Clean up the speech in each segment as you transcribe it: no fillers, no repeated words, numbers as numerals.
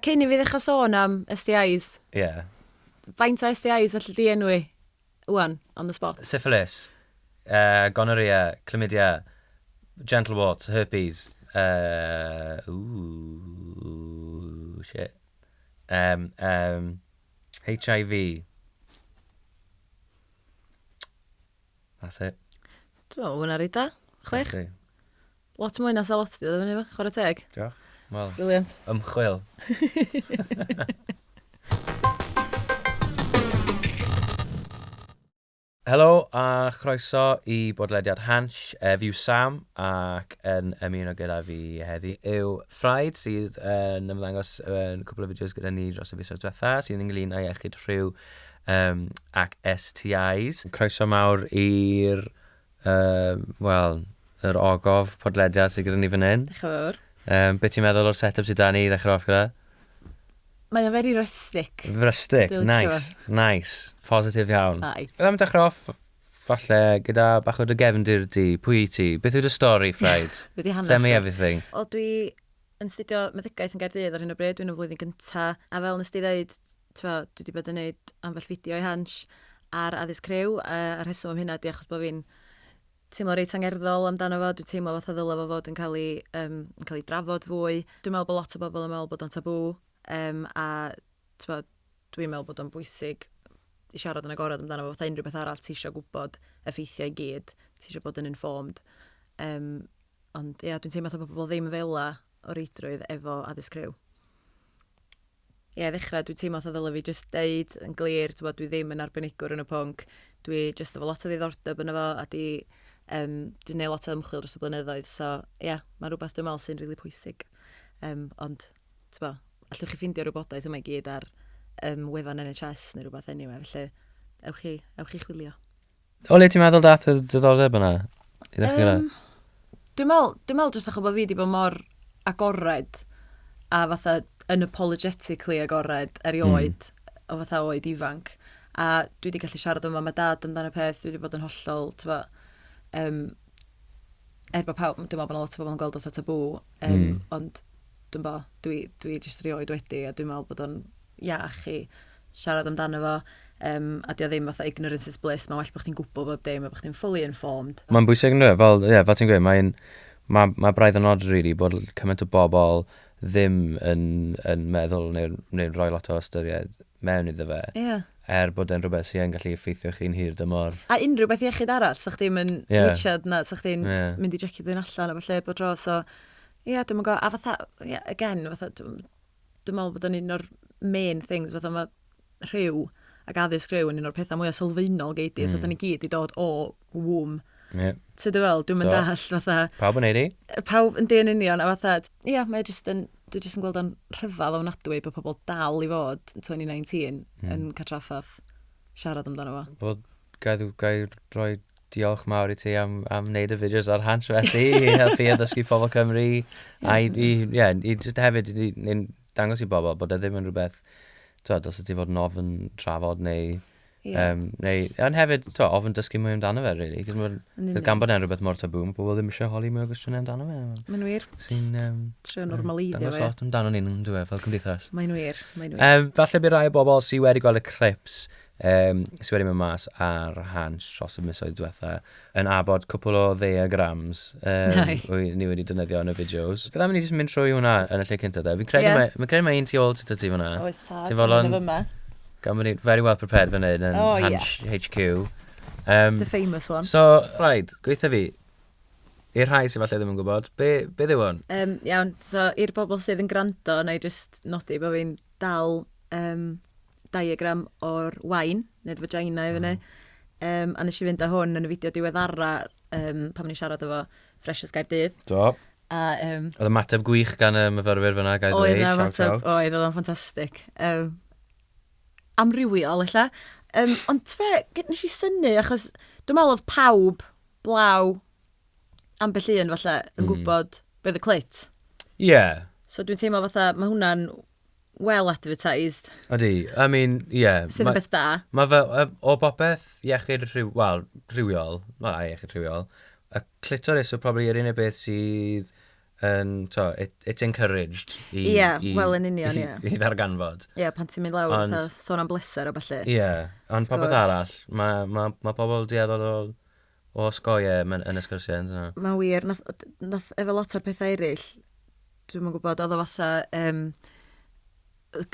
Cyn I fi ddechrau sôn am STIs, Yeah. faint o STIs allai di enwi? Wan, on the spot. Syphilis, gonorrhea, chlamydia, gentle wart, herpes, shit. HIV. That's it. Dwi'n meddwl, hwnna rhaid da. Chwech. That's it. Lot mwy na salot di, dwi'n efo. Chwarae teg. Diolch. Wel, Brilliant. ymchwil. Helo a chroeso i bodlediad Hansh. Fi yw Sam ac yn ymuno gyda fi heddi yw Ffraid sydd yn ymddangos yn cwbl o fideos gyda ni dros y fisoedd diwetha sy'n ynglyn â iechyd rhyw ac STIs. Croeso mawr i'r yr ogof podlediad sydd gyda ni fan hyn. Diolch yn fawr. Be ti'n meddwl o'r set-up sydd da ni i ddechrau off gyda? Mae'n very rustic. Rustic, Dwi'n nice, positif iawn. Ai. Byddai'n dechrau off, falle, gyda bach o dy gefndir di, pwy i ti? Beth yw'r stori, Ffraid? Wedi hanes. Tell me everything. O, dwi yn studio meddygaeth yn Gaerdydd ar hyn o bryd, dwi'n y flwyddyn gynta, a fel nes di ddeud, dwi wedi bod yn gwneud ambell fideo i Hansh ar addysg criw, a'r rheswm am hynna di achos bod fi'n teimlo reit angerddol amdano fo, dwi'n teimlo fath o ddylai fo fod yn cael ei drafod fwy. Dwi'n meddwl bod lot o bobl yn meddwl bod o'n tabw, a dwi'n meddwl bod o'n bwysig i siarad yn agored amdano fo, fatha unrhyw beth arall ti eisiau gwybod effeithiau i gyd, ti eisiau bod yn informed. Ond ia, dwi'n teimlo bod pobl ddim fela o reidrwydd efo addysg criw. Ie, ddechrau, dwi'n teimlo ddylai fi jyst deud yn glir, dwi ddim yn arbenigwr yn y pwnc, dwi jyst efo lot o ddiddordeb yn efo, a dwi'n neud lot o ymchwil dros y blynyddoedd, so ie, mae rhywbeth dwi'n meddwl sy'n rili pwysig. Ond, allwch chi ffindio rhywbodaeth yma i gyd ar wefan NHS neu rhywbeth anyway, felly ewch chi chwilio. O le ti'n meddwl dath y diddordeb yna? I ddechrau yna? Dwi'n meddwl jyst achos bod fi wedi bod mor agored a fatha unapologetically agored erioed o fatha oed ifanc. A dwi wedi gallu siarad yma mae dad amdano peth, dwi wedi bod yn hollol, bod pawb, dwi'n meddwl bod lot o bobl yn gweld o tabw, ond dwi jyst erioed wedi, a dwi'n meddwl bod o'n iach i siarad amdano fo, a di o ddim fatha ignorance is bliss, mae'n well bod chdi'n gwybod bob dim, a bod chdi'n fully informed. Mae'n bwysig yn dweud, fel ti'n gweud, mae braidd yn odd rili bod cymaint o bobl ddim yn meddwl neu'n rhoi lot o ystyried mewn iddo fe. Ie. Bod e'n rhywbeth sy'n gallu effeithio chi'n hir dymor. A unrhyw beth iechyd arall, sa chdi'n wychad na, sa chdi'n mynd i jecio dyn allan o falle bod dro, so ie, dwi'n meddwl, a fatha, again, dwi'n meddwl bod yn un o'r main things, fatha mae rhyw ac addysg rhyw yn un o'r pethau mwyaf sylfaenol gei di, fatha ni gyd i dod o womb. Ti'n dwi fel, dwi'n mynd all, fatha... Pawb yn neud i? Pawb yn dyn union, a fatha, ie, mae dwi'n jyst yn gweld o'n rhyfal ofnadwy bod pobl dal i fod yn 2019 yn cael traffath siarad amdano fo. Bod gael rhoi diolch mawr i ti am wneud y fideos ar Hansh felly, i helpu a dysgu pobl Cymru, a i just hefyd dangos i bobl bod e ddim yn rhywbeth, os ydy fod yn ofyn trafod neu... Ond hefyd, ofyn dysgu mwy amdano fe, really. Gan bod e'n rhywbeth mor tabw, mae pobl ddim eisiau holi mwy o gwestiynau amdano fe. Mae'n wir. Trio normaleiddio fe. Dangos lot amdano ni'n dweud fel cymdeithas. Mae'n wir. Falle bydd rai o bobl sydd wedi gweld y clips sydd wedi mynd mas ar Hansh dros y misoedd diwetha yn abod cwpl o ddiagrams ni wedi defnyddio yn y fideos. Byddai'n mynd i mynd trwy hwnna yn y lle cynta da. Fi'n credu mae un tu ôl ti hwnna. Oes tad, yn y fyma. Gan bod ni very well prepared fan hyn yn Hansh HQ. The famous one. So, right, gweithio fi. I'r rhai sydd falle ddim yn gwybod, be ddiw hwn? Iawn, so i'r bobl sydd yn gwrando, na i just nodi bod fi'n dal diagram o'r wain, neu'r vagina i fyny. A nes i fynd â hwn yn y fideo diweddara pan ni'n siarad efo Fresh as Gaerdydd. Do. Oedd y mateb gwych gan y myfyrwyr fyna, gael dweud, shout out. Oedd o'n ffantastig. Amrywiol, illa. Ond nes i synnu, achos dwi'n meddwl oedd pawb blaw ambell un falle yn gwybod beth y clit. Ie. So dwi'n teimlo fatha, mae hwnna'n well advertised. Ydy, I mean, ie. Sydd yn beth da. Mae fe, o bopeth iechyd rhywiol, y clitoris yw probably yr unig beth sydd it's encouraged wel yn union, ie. I ddarganfod. Ie, pan ti'n mynd lawr, sôn am bleser o falle. Ie, ond popeth arall, mae pobl dieddol o sgoiau yn y sgyrsiau. Mae'n wir, nath efo lot o'r pethau eraill, dwi'n yn gwybod, oedd o fatha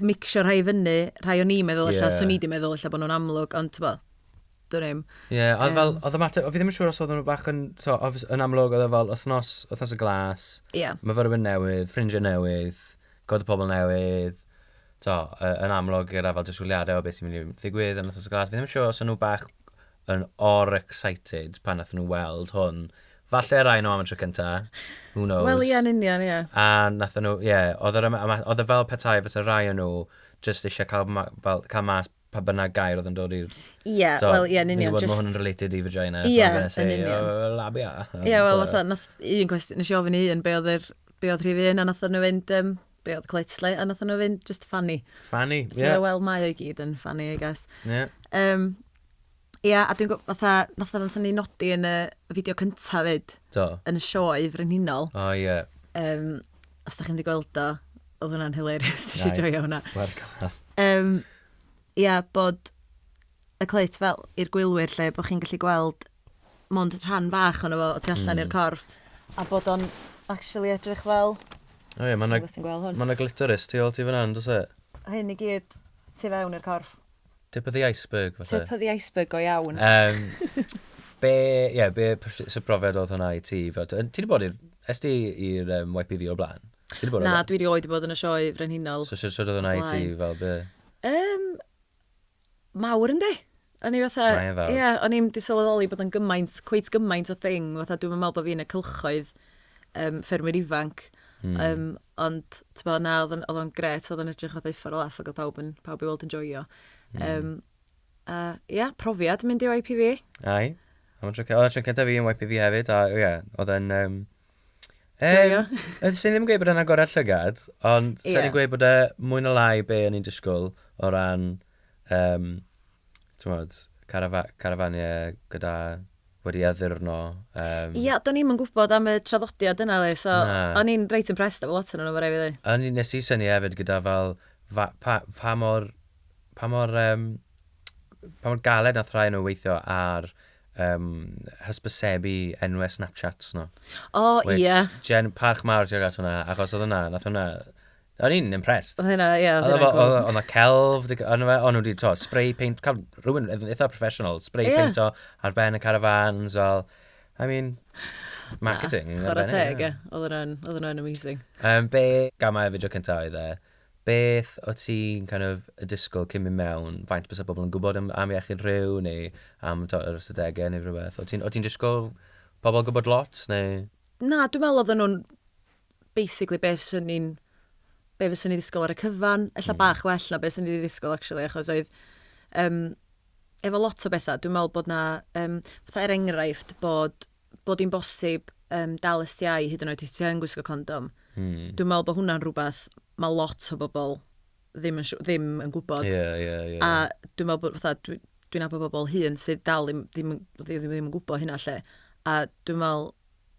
mixio rhai fyny, rhai o ni meddwl illa, so ni di meddwl illa bod nhw'n amlwg, ond ti'n bod, dwi'n ddim. Ie, oedd y mater, o fi ddim yn siŵr os oedd nhw bach yn amlwg, oedd e fel wythnos y glas, mae fy rhywun newydd, ffrindiau newydd, god y pobl newydd, yn amlwg gyda fel disgwyliadau o beth sy'n mynd i ddigwydd yn wythnos y glas. Fi ddim yn siŵr os oedd nhw bach yn excited pan nath nhw weld hwn. Falle rai nhw am y tro cynta, who knows. Wel, ie, yn union, ie. A nath nhw, oedd e fel petai fysa rai o nhw just eisiau cael mas pa bynnag gair oedd yn dod i'r... Ie, wel, ie, yn union. Mae hwn yn related i vagina. Ie, yn union. Labia. Ie, wel, fatha, un cwestiwn, nes i ofyn i un, be oedd rhif un, a nath nhw fynd, be oedd Cleisley, a nath nhw fynd just Fanny. Fanny, ie. Ti'n wel, mae o'i gyd yn Fanny, I guess. Ie. Ie, a dwi'n gwybod, fatha, nath ni nodi yn y fideo cyntaf fyd. Yn y sioe frenhinol. O, ie. Os da chi'n wedi gweld o, oedd hwnna'n hilarious, nes i joio hwnna. Werth gael. Ie, bod y cleit fel i'r gwylwyr lle, bod chi'n gallu gweld mond rhan bach o'n efo o tu allan i'r corff. A bod o'n actually edrych fel... O ie, mae'n glitterus tu ôl ti fyna, dos e? Hyn i gyd tu fewn i'r corff. Tip of the iceberg, fatha. Tip of the iceberg go iawn. Be sy'n profiad oedd hwnna i ti? Ti wedi bod i'r YPV o'r blaen? Na, dwi wedi oed i bod yn y sioe frenhinol. So sydd oedd hwnna i ti fel be? Mawr yndi. O'n i fatha, o'n i'n di sylweddoli bod yn cweit gymaint o thing, fatha dwi'n meddwl bod fi'n y cylchoedd ffermwyr ifanc. Ond, ti'n bod, na, oedd o'n gret, oedd o'n edrych o ddeiffar o laff ac oedd pawb i weld yn joio. Profiad mynd i YPV. Ai, oedd yn cyntaf fi yn YPV hefyd, a oedd yn... Joio. Sy'n ddim yn gweud bod yna gorau llygad, ond sy'n ni'n gweud bod e mwy na lai be o'n i'n disgwyl o ran, carafaniau gyda wedi addurno. Do'n i'n gwybod am y traddodiad yna, so o'n i'n reit impressed efo lot yn nhw, fe rai fi ddi. Nes i syni hefyd gyda fel, pa mor galed nath rai nhw weithio ar hysbysebu enwau Snapchats no. Ie. Parch mawr ti'n gael hwnna, achos oedd hwnna, nath hwnna, o'n i'n impressed. Oedd hynna, ie. Oedd hwnna celf, o'n nhw wedi spray paint, cael rhywun eitha professional, spray paint o ar ben y caravans, I mean, marketing. Chwarae teg, ie. Oedd hwnna'n amazing. Be gamau y fideo cyntaf oedd e? Beth o ti'n kind of y disgwyl cyn mynd mewn, faint bys y bobl yn gwybod am iechyd rhyw, neu am yr ystadegau, neu rhywbeth? O ti'n disgwyl pobl gwybod lot, neu? Na, dwi'n meddwl oedden nhw'n basically be fyswn ni ddisgwyl ar y cyfan, ella bach well na be fyswn ni ddisgwyl, actually, achos oedd efo lot o bethau, dwi'n meddwl bod na, fatha enghraifft, bod hi'n bosib dal STI hyd yn oed ti yn gwisgo condom. Dwi'n meddwl bod hwnna'n rhywbeth mae lot o bobl ddim yn gwybod. A dwi'n meddwl bod, dwi'n nabod bobl hyn sydd dal ddim yn gwybod hynna lle. A dwi'n meddwl,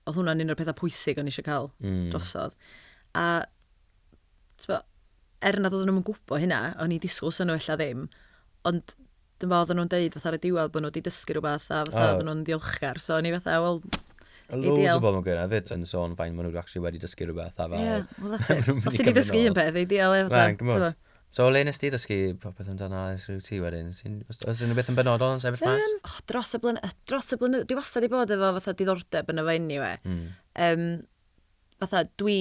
oedd hwnna'n un o'r pethau pwysig o'n eisiau cael drosodd. A, nad oedden nhw'n gwybod hynna, o'n i disgwyl sy'n nhw ella ddim. Ond dwi'n meddwl oedden nhw'n deud fatha ar y diwedd bod nhw wedi dysgu rhywbeth a fatha oedden nhw'n ddiolchgar. So o'n i fatha, wel, loads o bobl yn gwneud hefyd yn sôn fain maen nhw actually wedi dysgu rhywbeth a fel... Ie, wel that's it. Os ti wedi dysgu un peth, ideal efo. So, le nes ti ddysgu popeth amdano rhyw ti wedyn? Oes yna beth yn benodol yn sefyll mas? Dros y blynyddoedd, dwi wastad i bod efo fatha diddordeb yn efo anyway. Fatha, dwi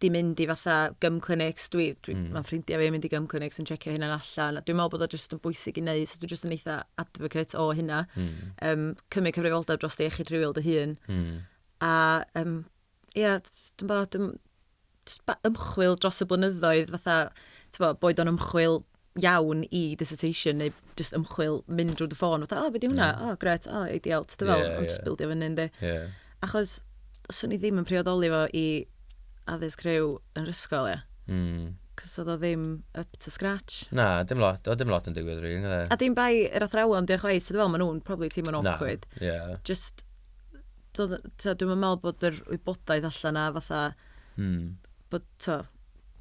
di mynd i fatha gym clinics, mae'n ffrindiau fi mynd i gym clinics yn checio hynna'n allan. Dwi'n meddwl bod o jyst yn bwysig i wneud, so dwi'n jyst yn eitha advocate o hynna. Cymryd cyfrifoldeb dros dy iechyd rhywiol dy hun. A, dwi'n meddwl, ymchwil dros y blynyddoedd, fatha, boed o'n ymchwil iawn i dissertation, neu just ymchwil mynd drwy dy ffôn, fatha, be di hwnna? Gret, ideal, ti'n fel, ond just bildio fyny, ynddi. Achos, swn i ddim yn priodoli fo i addysg rhyw yn yr ysgol, Cos oedd o ddim up to scratch. Na, dim lot yn digwydd rhywun. A dim bai yr athrawon, diolch waith, ti'n fel, maen nhw'n probably teimlo'n awkward. Na, Just, dwi'n meddwl bod yr wybodaeth allan a fatha, bod,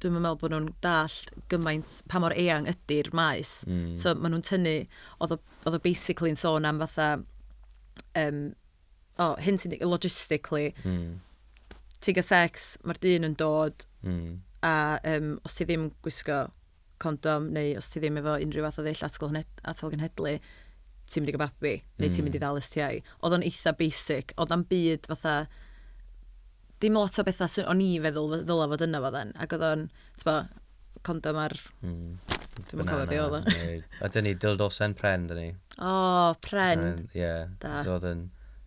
dwi'n meddwl bod nhw'n dallt gymaint pa mor eang ydy'r maes. So maen nhw'n tynnu, oedd o basically'n sôn am fatha, hyn sy'n logistically, ti'n gael sex, mae'r dyn yn dod, a os ti ddim gwisgo condom, neu os ti ddim efo unrhyw fath o ddeill atalgynhedlu, ti'n mynd i gael babi, neu ti'n mynd i ddal STI. Oedd o'n eitha basic, oedd o'n byd fatha, dim lot o bethau o'n i feddwl ddyla fod yna fod yn, ac oedd o'n, condom ar, dwi'n mynd cofio be oedd o. A dyn ni dildosen pren, dyn ni. Pren. Ie, so oedd yn,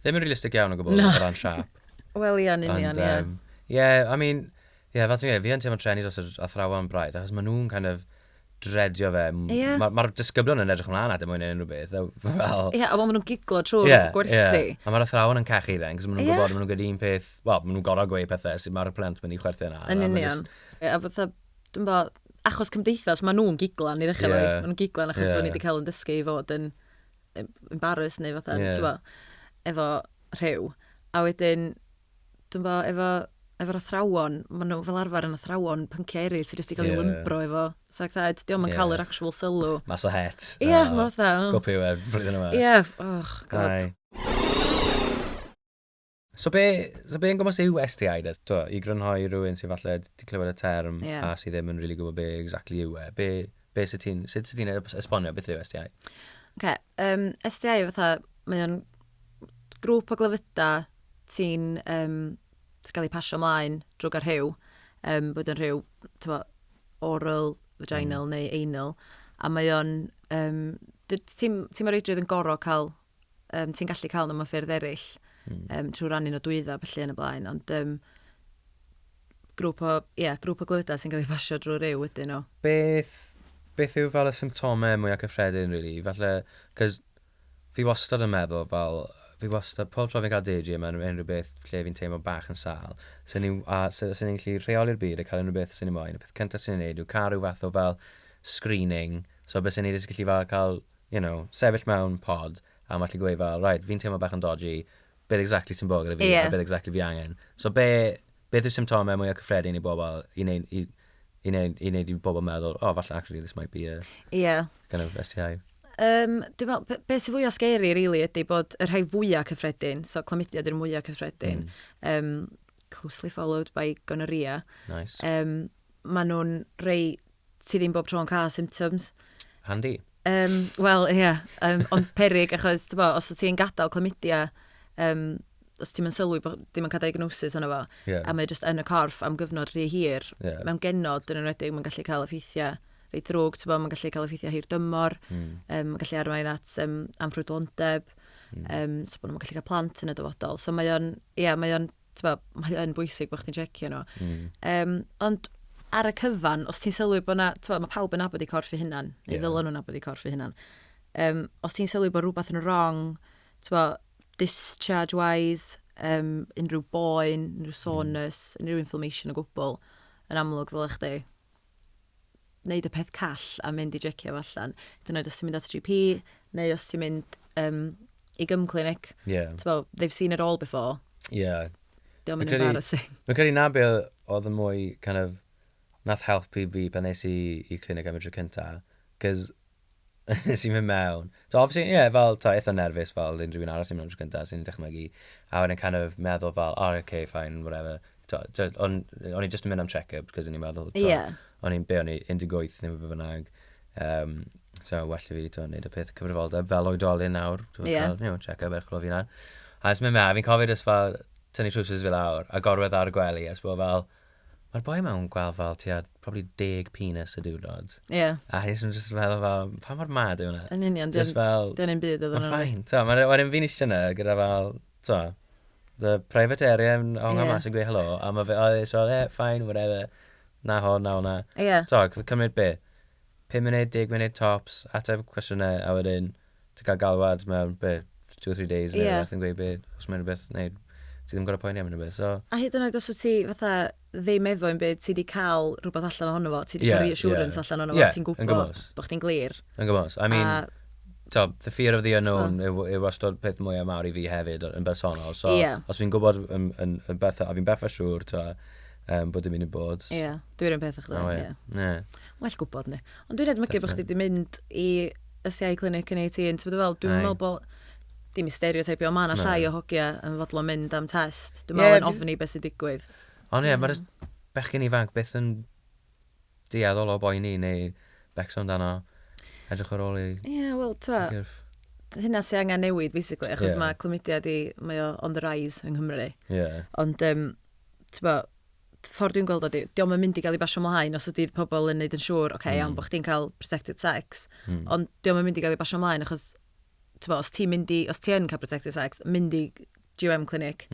ddim yn realistig iawn o gwbl, o ran siap. Wel, ia'n union, ie. Ie, I mean, fel ti'n gweud, fi yn teimlo treni dros yr athrawon braidd, achos maen nhw'n kind of dredio fe. Mae'r disgyblion yn edrych ymlaen at y mwyn unrhyw beth. Ie, a maen nhw'n giglo trwy'r gwersi. A mae'r athrawon yn cachu then, cos maen nhw'n gwybod maen nhw'n gwneud un peth, wel, maen nhw'n gorau gweud pethau sydd mae'r plant mynd i chwerthu yna. Yn union. A fatha, dwi'n bod, achos cymdeithas, maen nhw'n giglan i ddechrau fo. Maen nhw'n giglan achos bod ni wedi cael yn dysgu i fod yn embarrass neu fatha, efo rhyw. A wedyn, dwi'n bod, efo'r athrawon, maen nhw fel arfer yn athrawon pynciau eraill sydd wedi cael ei lymbro efo sactad. Diolch yn cael yr actual sylw. Mas o het. Ie, mae fatha. Gopi yw blwyddyn yma. Ie, god. So be'n gwybod yw STI? I grynhoi rhywun sy'n falle wedi clywed y term a sydd ddim yn really gwybod be exactly yw e. Sut ti'n esbonio beth yw STI? STI fatha, mae'n grŵp o glyfyda ti'n gael ei pasio ymlaen drwy gael rhyw, bod yn rhyw oral, vaginal neu anal, a mae o'n, ti'n mae'r eidrydd yn gorau cael, ti'n gallu cael nhw mewn ffyrdd eraill, trwy rannu o dwydda felly yn y blaen, ond grŵp o glyfyda sy'n cael ei pasio drwy rhyw wedyn nhw. Beth yw fel y symptomau mwyaf cyffredin, really? Falle, cos fi wastad yn meddwl fel, pob tro fi'n cael DG yma yn unrhyw beth lle fi'n teimlo bach yn sal. Sy'n ni'n gallu rheoli'r byd a cael unrhyw beth sy'n ni'n moyn. Y peth cyntaf sy'n ni'n neud yw cael rhyw fath o fel screening. So beth sy'n ni'n gallu cael, sefyll mewn pod a ma'n gallu gweud fel, right, fi'n teimlo bach yn dodgy, beth exactly sy'n bod gyda fi a beth exactly fi angen. So beth yw symptomau mwyaf cyffredin i bobl i wneud i bobl meddwl, falle actually this might be a kind of STI. Dwi'n meddwl, beth sy'n fwyaf scary, really, ydy bod y rhai fwyaf cyffredin, so chlamydia yw'r mwyaf cyffredin, closely followed by gonorrhea. Nice. Maen nhw'n rhai ti ddim bob tro'n cael symptoms. Handy. Wel, ie, ond peryg, achos, os ti'n gadael chlamydia, os ti'n sylwi bod ddim yn cael diagnosis yna fo, a mae jyst yn y corff am gyfnod rhy hir, mewn genod, yn enwedig, mae'n gallu cael effeithiau rei drwg, mae'n gallu cael effeithiau hir dymor, mae'n gallu arwain at amffrwydlondeb, so bod nhw'n gallu cael plant yn y dyfodol. So mae o'n bwysig bod chdi'n checio nhw. Ond ar y cyfan, os ti'n sylwi bod mae pawb yn nabod i corff eu hunan, neu ddylen nhw'n nabod i corff eu hunan. Os ti'n sylwi bod rhywbeth yn wrong, discharge-wise, unrhyw boen, unrhyw soreness, unrhyw inflammation o gwbl, yn amlwg ddylech chdi wneud y peth call a mynd i jecio fo allan. Dyna os ti'n mynd at GP, neu os ti'n mynd i gymclinic. They've seen it all before. Diolch yn embarrassing. Mae'n credu na be oedd yn mwy kind of nath helpu fi pan nes i clinic am y tro cynta. Cos nes i'n mynd mewn. So obviously, fel eitha nerfus fel unrhyw un arall sy'n mynd am tro cynta sy'n dechrau a wedyn kind of meddwl fel, okay, fine, whatever. O'n i just yn mynd am check-up, cos o'n i'n meddwl, o'n i'n 18, ddim yn bynnag. So, well i fi, wneud y peth cyfrifoldeb fel oedolyn nawr. Check-up erchlo fi na. A ys mynd me, fi'n cofio dys fel tynnu trwsus fi lawr, a gorwedd ar y gwely, a sbod fel, mae'r boi mewn gweld fel tua probably 10 penis y diwrnod. A hys yn just fel, pa mor mad yw hwnna? Yn union, dyn ni'n byd oedd yna. Mae'n ffain. Wedyn fi'n eisiau yna gyda fel, the private area yn honga mas yn gweud helo, a mae fe, fine, whatever. Na hon, na hwnna. So, cymryd be? 5 munud, 10 munud tops, ateb cwestiynau, a wedyn, ti'n cael galwad mewn, 2 or 3 days, neu beth yn gweud be, os mae'n rhywbeth, neu ti ddim gorau poeni am yn rhywbeth. A hyd yn oed os wyt ti, fatha, ddim efo yn byd, ti wedi cael rhywbeth allan ohono fo, ti wedi cael reassurance allan ohono fo, ti'n gwybod bod chdi'n glir. Yn gymos. I mean, the fear of the unknown yw wastad peth mwy mawr i fi hefyd yn bersonol. So, os fi'n gwybod yn beth, a fi'n bethau siŵr, bod dim mynd i bod. Ie, dwi'n rhan peth o'ch dda. Well gwybod ni. Ond dwi'n edmygu bod chdi wedi mynd i SCI clinic yn 18, dwi'n meddwl bod dim i stereotypio, mae yna llai o hogia yn fodlon mynd am test. Dwi'n meddwl yn ofni beth sy'n digwydd. Ond mae'r bechgyn ifanc beth yn dieddol o boi ni, neu becso amdano edrych ar ôl i... Wel, hynna sy'n angen newid, basically, achos mae clymudiad mae o on the rise yng Nghymru. Ond, ffordd dwi'n gweld o, diolch yn mynd i gael ei basio mlaen os ydy'r pobl yn neud yn siŵr, iawn, bod chdi'n cael protected sex, ond diolch yn mynd i gael ei basio mlaen, achos os ti yn cael protected sex, mynd i GWM clinic,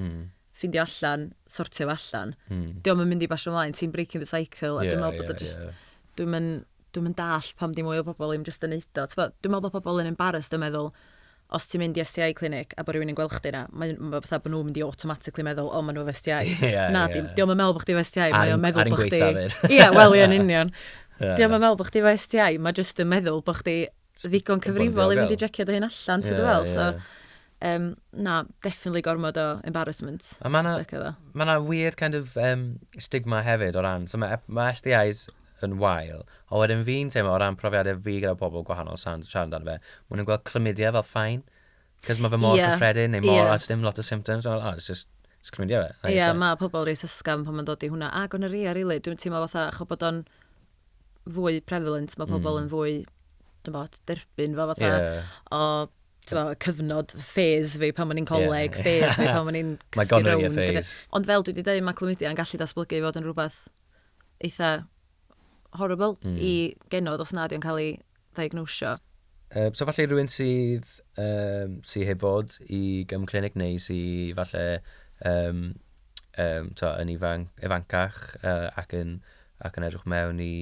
ffindio allan, sortio allan, diolch yn mynd i basio mlaen, ti'n breaking the cycle, a dwi'n meddwl bod o just, dwi'n mynd dall pam di mwy o bobl im just yn neud o. Dwi'n meddwl bod pobl yn embarrassed yn meddwl, os ti'n mynd i STI clinic a bod rhywun yn gweld chdi na, mae'n fatha bod nhw'n mynd i automatically meddwl, o, maen nhw efo STI. Na, diolch yn meddwl bod chdi efo STI, mae'n meddwl bod chdi... Wel, yn union. Diolch yn meddwl bod chdi efo STI, mae just yn meddwl bod chdi ddigon cyfrifol i fynd i jecio dy hyn allan, ti'n fel. So, na, definitely gormod o embarrassment. Mae na weird kind of stigma hefyd o ran. So mae STIs yn wael, o wedyn fi'n teimlo o ran profiadau fi gyda pobl gwahanol siarad dan fe, mwyn yn gweld chlamydia fel ffain, cos mae fe mor gyffredin, neu mor, a dim lot o symptoms, it's just chlamydia fe. Mae pobl reis ysgam pan mae'n dod i hwnna, a gonorrhea, really, dwi'n teimlo fatha, chod bod o'n fwy prevalent, mae pobl yn fwy, derbyn fo fatha, o cyfnod ffes fi pan mae'n coleg, ffes fi pan mae'n cysgu rown. Ond fel dwi wedi dweud, mae chlamydia yn gallu datblygu fod yn rhywbeth eitha horrible i genod os nad yw'n cael ei ddiagnosio. So falle rhywun sydd heb fod i gym clinic neu sydd falle yn ifancach ac yn edrych mewn i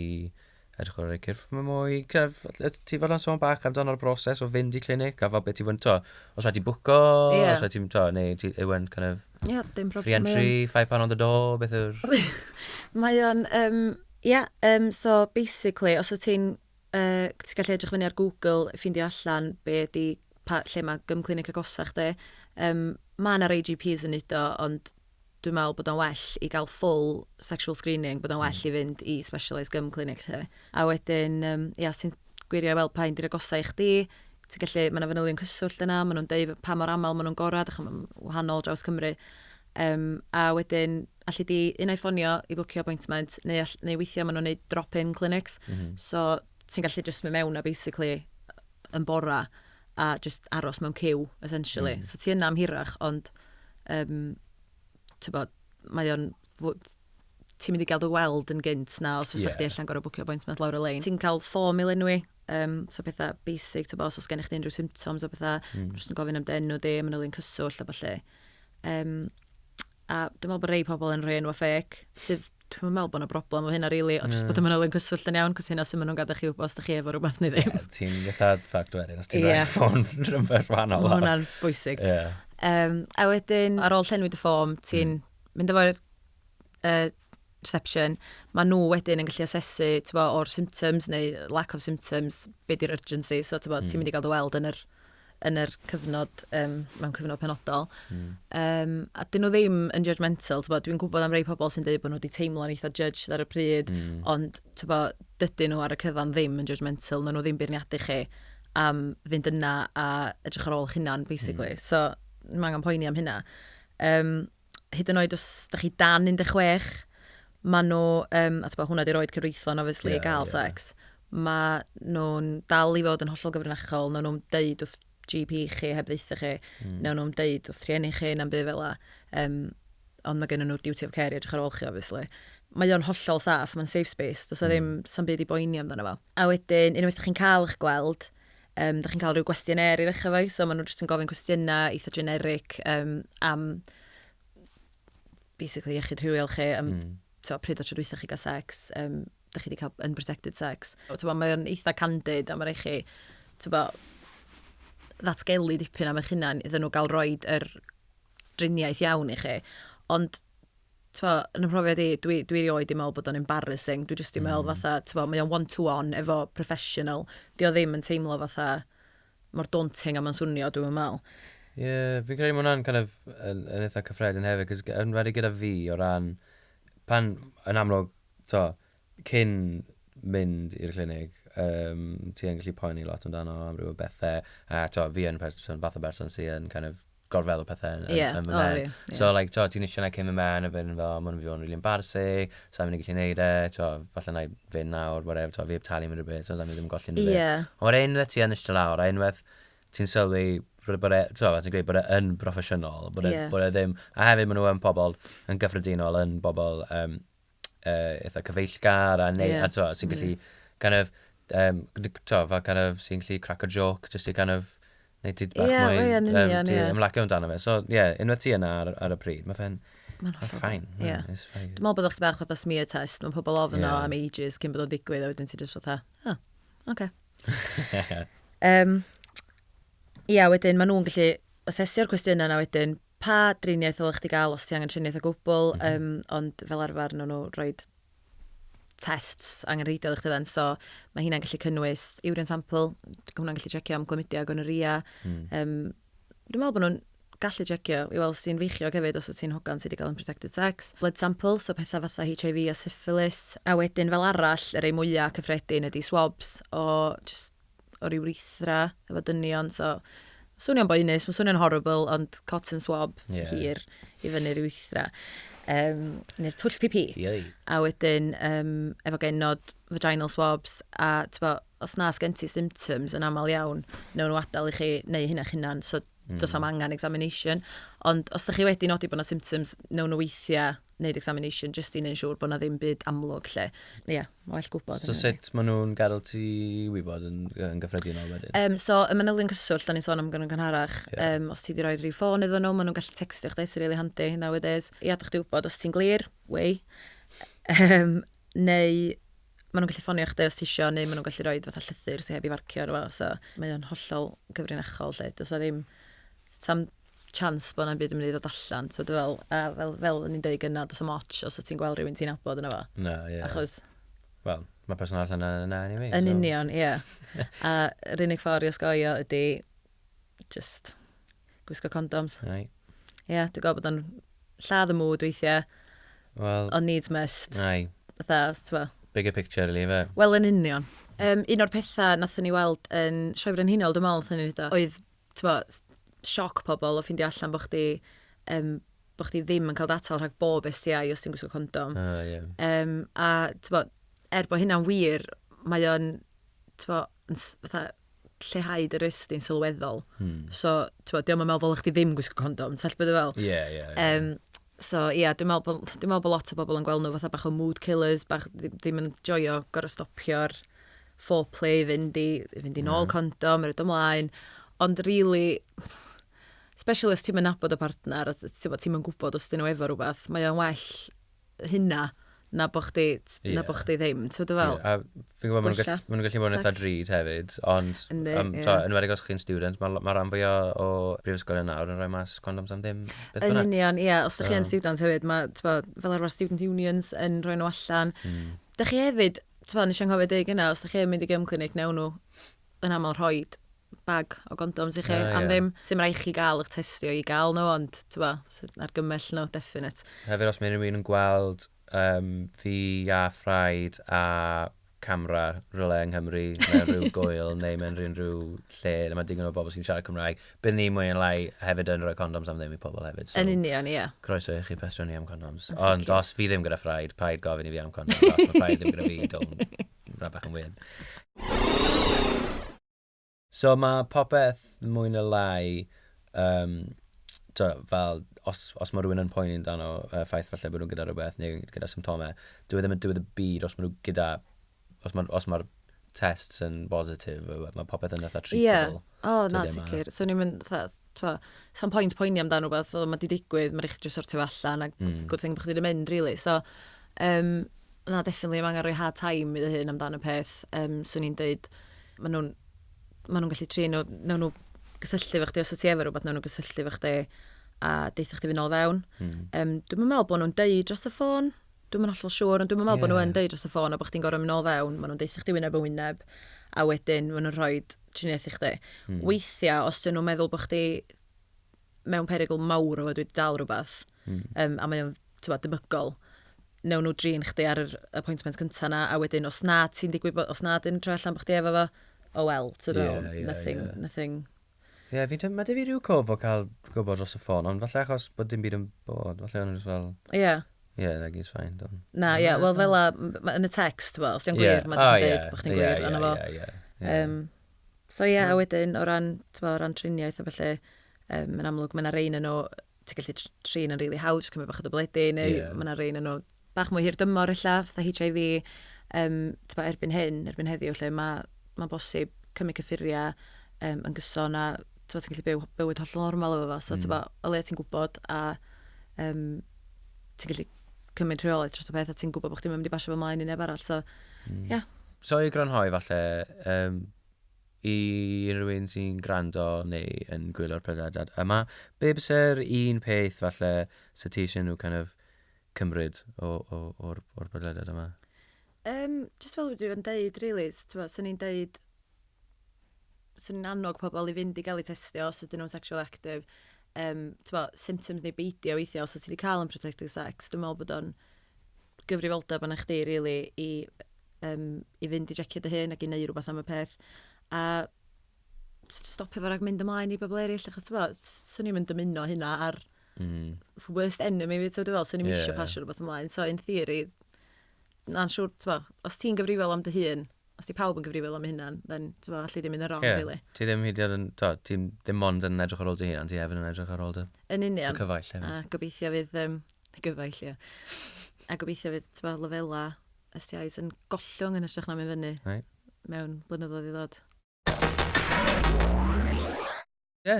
edrych o'r cyrff mwy. Ti fod yn sôn bach amdano'r broses o fynd i clinic a fel beth ti fod yn os rhaid i bwco, os rhaid ti'n neu ti yw kind of free entry, £5 on the door, beth yw'r... Mae o'n... so basically, os ti'n gallu edrych fyny ar Google, ffindio allan lle mae gym clinic agosach chdi, mae yna'r AGPs yn neud o, ond dwi'n meddwl bod o'n well i gael full sexual screening, bod o'n well i fynd i specialised gym clinic lle. A wedyn, sy'n gwirio weld pa un di'r agosau i chdi, ti'n gallu, mae yna fanylion cyswllt yna, maen nhw'n deud pa mor aml maen nhw'n gorau, mae'n wahanol draws Cymru. A wedyn, allu di unau ffonio i bwcio appointment, neu weithiau maen nhw'n neud drop-in clinics. So, ti'n gallu just mynd mewn a basically yn bora a just aros mewn cyw, essentially. So, ti yna am hirach, ond ti'n mynd i gael dy weld yn gynt na os fysa chdi allan gorau bwcio appointment lawr y lein. Ti'n cael ffom i lenwi, so pethau basic, os oes gennych chi unrhyw symptoms o pethau, jyst yn gofyn am denw di, manylion cyswll a falle. A dwi'n meddwl bod rei pobl yn rhoi enw ffec, sydd dwi'n meddwl bod yna broblem o hynna, really, o jyst bod y manylion cyswll yn iawn, cos hynna sy'n nhw'n gadael chi wybod os da chi efo rhywbeth neu ddim. Ti'n gyda'r ffact wedyn, os ti'n rhoi ffôn rhywbeth wahanol. Mae hwnna'n bwysig. A wedyn, ar ôl llenwyd y ffom, ti'n mynd efo'r reception, mae nhw wedyn yn gallu asesu o'r symptoms neu lack of symptoms, be di'r urgency, so ti'n mynd i gael dy weld yn yr cyfnod, mewn cyfnod penodol. A dyn nhw ddim yn judgmental, dwi'n gwybod am rei pobl sy'n dweud bod nhw wedi teimlo'n eitha judge ar y pryd, ond dydyn nhw ar y cyfan ddim yn judgmental, nhw ddim beirniadu chi am fynd yna a edrych ar ôl chynan, basically. So, mae angen poeni am hynna. Hyd yn oed os da chi dan 16, mae nhw, a hwnna di roed cyfreithlon, obviously, i gael sex, mae nhw'n dal i fod yn hollol gyfrinachol, nhw'n deud wrth GP chi heb ddeitha chi, nhw'n deud wrth rhieni chi na'n bydd fel la, ond mae gen nhw duty of care i edrych ar ôl chi, obviously. Mae o'n hollol saff, mae'n safe space, does ddim sa'n byd i boeni amdano fo. A wedyn, unwaith da chi'n cael eich gweld, da chi'n cael rhyw gwestiyner i ddechrau fo, so maen nhw'n jyst yn gofyn cwestiynau eitha generic am basically iechyd rhywiol chi, pryd o trydwythau chi gael sex, da chi wedi cael unprotected sex. Mae'n eitha candid a mae'n eich chi, ddatgelu dipyn am eich hunan iddyn nhw gael roed yr driniaeth iawn i chi. Ond, yn y profiad dwi rioed i meddwl bod o'n embarrassing. Dwi jyst i meddwl fatha, mae o'n one-to-one efo professional. Di o ddim yn teimlo fatha mor daunting am yn swnio, dwi'n meddwl. Ie, fi'n credu mae hwnna'n kind of yn eitha cyffredin hefyd, cos yn wedi gyda fi o ran, pan yn amlwg, cyn mynd i'r clinig, ti yn gallu poeni lot amdano am ryw bethau, a fi yn fath o berson sy'n kind of gorfeddwl pethau yn fy men. So, ti'n eisiau na cyn mynd mewn, a fynd fel, mae'n fi o'n rili embarrassing, sa'n mynd i gallu neud falle na i fynd nawr, whatever, fi heb talu mynd rhywbeth, so sa'n mynd ddim golli unrhyw. Ond mae'r unwaith ti yn eistedd lawr, a unwaith ti'n sylwi, ti'n gweud bod e yn broffesiynol, bod e ddim, a hefyd maen nhw yn pobl yn gyffredinol, yn bobl eitha cyfeillgar, a sy'n gallu kind of, sy'n gallu crack a joke, just i kind of neud ti bach mwy ymlacio amdano fe. So, unwaith ti yna ar y pryd, mae fe'n ffain. Dwi'n meddwl bod o'ch bach fatha smear test, mae pobl ofyn o am ages cyn bod o'n digwydd, a wedyn ti just fatha, oce. Wedyn maen nhw'n gallu asesio'r cwestiynau yna wedyn, pa driniaeth ddylech chi gael os ti angen triniaeth o gwbl, ond fel arfer nhw rhoi tests angenrheidiol i chdi then, so mae hynna'n gallu cynnwys urine sample, hwnna'n gallu checio am glamydia a gonorrhea. Dwi'n meddwl bod nhw'n gallu checio i weld sy'n feichiog hefyd os wyt ti'n hogan sydd wedi cael unprotected sex. Blood sample, so pethau fatha HIV a syphilis. A wedyn fel arall, yr ei mwyaf cyffredin ydy swabs o urethra efo dynion, so swnio'n boenus, mae swnio'n horrible, ond cotton swab hir i fyny'r urethra. Neu'r twll pipi. A wedyn, efo genod vaginal swabs, a os na sgen ti symptoms yn aml iawn, newn nhw adael i chi neu hynna hunan, so does am angen examination. Ond os ydych chi wedi nodi bod na symptoms, newn nhw weithiau wneud examination, just i wneud siŵr bod na ddim byd amlwg lle. Mae well gwybod. So sut maen nhw'n gadael ti wybod yn gyffredinol wedyn? So, y manylion cyswllt, da ni'n sôn am gynnu'n gynharach. Os ti wedi rhoi rhyw ffôn iddyn nhw, maen nhw'n gallu textio chdi, sy'n really handy nowadays. Ydych chi wybod os ti'n glir, neu maen nhw'n gallu ffonio chdi os ti isio, neu maen nhw'n gallu rhoi fatha llythyr sy'n heb i farcio ar efo. So, mae o'n hollol gyfrinachol lle. Does o ddim sam chance bod yna'n byd yn mynd i ddod allan. So, fel ni'n dweud gyna, does o moch os ti'n gweld rhywun ti'n abod yna fo. No, Achos... Wel, mae person allan yna anyway. Yn union, A yr unig ffordd i osgoio ydy just gwisgo condoms. Dwi'n gwybod bod o'n lladd y mwd weithiau. On needs must. Bigger picture, really, fe. Wel, yn union. Un o'r pethau nathon ni weld yn Sioe Frenhinol, dwi'n meddwl, oedd sioc pobl o ffindio allan bod chdi ddim yn cael data rhag bob STI os ti'n gwisgo condom. A bod hynna'n wir, mae o'n lleihau dy risg di'n sylweddol. So, diolch yn meddwl chdi ddim gwisgo condom, tell beth fel. So, dwi'n meddwl bod lot o bobl yn gweld nhw fatha bach o mood killers, bach ddim yn joio gorau stopio'r foreplay, fynd i nôl condom, yr ydw ymlaen. Ond really, especially os ti'n mynd nabod y partner, ti'n mynd gwybod os dyn nhw efo rhywbeth, mae o'n well hynna na bo chdi ddim. So, dwi'n fel... A fi'n gwybod, maen nhw'n gallu bod yn eitha drud hefyd, ond yn wedi os chi'n student, mae rhan fwy o brifysgol yn nawr yn rhoi mas condoms am ddim. Yn union, os ydych chi yn student hefyd, mae fel arfer student unions yn rhoi nhw allan. Dych chi hefyd, nes i'n gofio dweud gyna, os ydych chi'n mynd i gymclinig, newn nhw yn aml rhoi bag o condoms i chi, am ddim. Sy'n rhaid chi gael eich testio i gael nhw, ond argymell nhw, definite. Hefyd, os mae rhywun yn gweld fi a ffraid a camera rhywle yng Nghymru, mewn rhyw gwyl, neu mewn rhyw lle, a mae digon o bobl sy'n siarad Cymraeg, bydd ni mwy yn lai hefyd yn rhoi condoms am ddim i pobl hefyd. Yn union, Croeso i chi pestio ni am condoms. Ond os fi ddim gyda ffraid, paid gofyn i fi am condoms. Os mae ffraid ddim gyda fi, don't rhaid bach yn weird. So mae popeth mwy na lai, fel os mae rhywun yn poeni dan o ffaith falle bod nhw'n gyda rhywbeth neu gyda symptomau, dwi ddim yn dweud y byd os mae nhw gyda, os mae'r tests yn positif, mae popeth yn eitha treatable. Na, sicr. So ni'n mynd, sa'n pwynt poeni amdano rhywbeth, oedd mae di digwydd, mae'r eich jyst sortio allan, a good thing bod chdi wedi mynd, really. So, na, definitely, mae angen rhoi hard time iddo hyn amdano peth. So ni'n dweud, maen nhw'n gallu trin nhw, newn nhw gysylltu fe chdi os o ti efo rhywbeth, newn nhw gysylltu fe chdi a deitha chdi fynd ôl fewn. Dwi'n meddwl bod nhw'n deud dros y ffôn, dwi'n meddwl siŵr, ond dwi'n meddwl bod nhw'n deud dros y ffôn a bod chdi'n gorau mynd ôl fewn, maen nhw'n deitha chdi wyneb yn wyneb, a wedyn maen nhw'n rhoi triniaeth i chdi. Weithiau, os dyn nhw'n meddwl bod chdi mewn perygl mawr o fod wedi dal rhywbeth, a mae o'n debygol, newn nhw drin chdi ar yr appointment cyntaf na, a wedyn os na ti'n digwydd, os na dyn troi allan bod chdi efo fo, oh well, nothing. Ie, mae dy fi rhyw cof o cael gwybod dros y ffôn, ond falle achos bod dim byd yn bod, falle o'n nhw'n fel... Ie. Ie, like, it's fine. Na, ie, wel fel yn y text, os di'n gwir, mae jyst yn dweud bod chdi'n gwir anna fo. So ie, a wedyn o ran triniaeth, a felly, yn amlwg, mae yna rein yn nhw, ti'n gallu trin yn rili hawdd, cymryd bach o dybledu, neu mae yna rein yn nhw bach mwy hir dymor illa, fatha HIV, erbyn heddiw, lle mae'n bosib cymryd cyffuriau yn gyson a ti'n gallu bywyd hollol normal efo fo. So o le ti'n gwybod a ti'n gallu cymryd rheolaeth dros y peth a ti'n gwybod bod chdi'n mynd i basio fo mlaen i neb arall. So, ia. So i grynhoi falle, i rhywun sy'n gwrando neu yn gwylio'r podlediad yma, be byse'r un peth falle sy'n ti eisiau nhw kind of cymryd o'r podlediad yma? Just fel wedi yn deud, really, sy'n ni'n deud, sy'n ni'n annog pobl i fynd i gael eu testio os ydyn nhw'n sexual active, symptoms neu beidio weithio, os ydyn wedi cael unprotected sex, dwi'n meddwl bod o'n gyfrifoldeb yna chdi, really, i fynd i jecio dy hyn ac i neud rhywbeth am y peth. A stopio fo rhag mynd ymlaen i bobl eraill, achos sy'n ni'n mynd dymuno hynna ar worst enemy, sy'n ni'n misio pasio rhywbeth ymlaen. So, in theory, na'n siŵr, os ti'n gyfrifol am dy hun, os ti pawb yn gyfrifol am hynna, then, allu ddim yn y wrong, really. Ti ddim hyd yn, ti'n ddim ond yn edrych ar ôl dy hun, ond ti hefyd yn edrych ar ôl dy... Yn union. Dy cyfaill hefyd. A gobeithio fydd, gyfaill, ie. A gobeithio fydd, lefela STIs yn gollwng yn ysgrach na mynd fyny mewn blynyddoedd i ddod.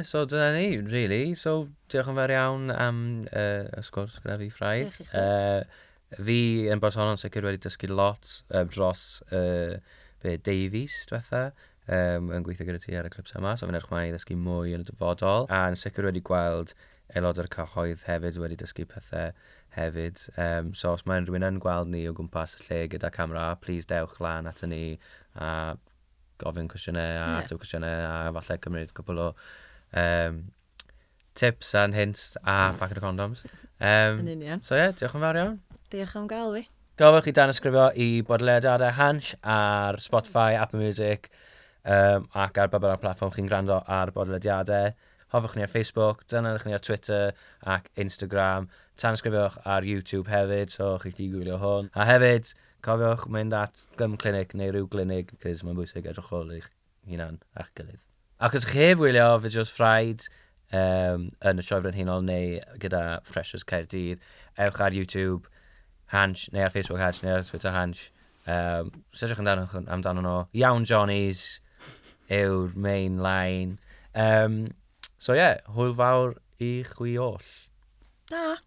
So dyna ni, really. So, diolch yn fawr iawn am y sgwrs gyda fi, Ffraid. Fi yn Barcelona yn sicr wedi dysgu lot dros Davies, diwetha, yn gweithio gyda ti ar y clips yma, so fi'n edrych mlaen i ddysgu mwy yn y dyfodol. A yn sicr wedi gweld aelod o'r cyhoedd hefyd wedi dysgu pethau hefyd. So os mae'n rhywun yn gweld ni o gwmpas y lle gyda camera, please dewch lan at ni a gofyn cwestiynau a ateb cwestiynau a falle cymryd cwbl o tips and hints a packet o condoms. Yn union. So diolch yn fawr iawn. Diolch am gael fi. Gofwch chi dan ysgrifio i bodlediadau Hansh ar Spotify, Apple Music ac ar babel ar platform chi'n gwrando ar bodlediadau. Hoffwch ni ar Facebook, dynodwch ni ar Twitter ac Instagram. Tan ysgrifiwch ar YouTube hefyd, so chi'n gallu gwylio hwn. A hefyd, cofiwch mynd at gym clinic neu rhyw glinig, cys mae'n bwysig edrych ôl eich hunan a'ch gilydd. Ac os chi heb wylio fideos Ffraid yn y sioe frenhinol neu gyda Freshers Caerdydd, ewch ar YouTube Hansh, neu ar Facebook Hansh, neu ar Twitter Hansh. Sydrych amdano nhw. Iawn Johnnies yw'r main line. So hwyl fawr i chwi oll. Da!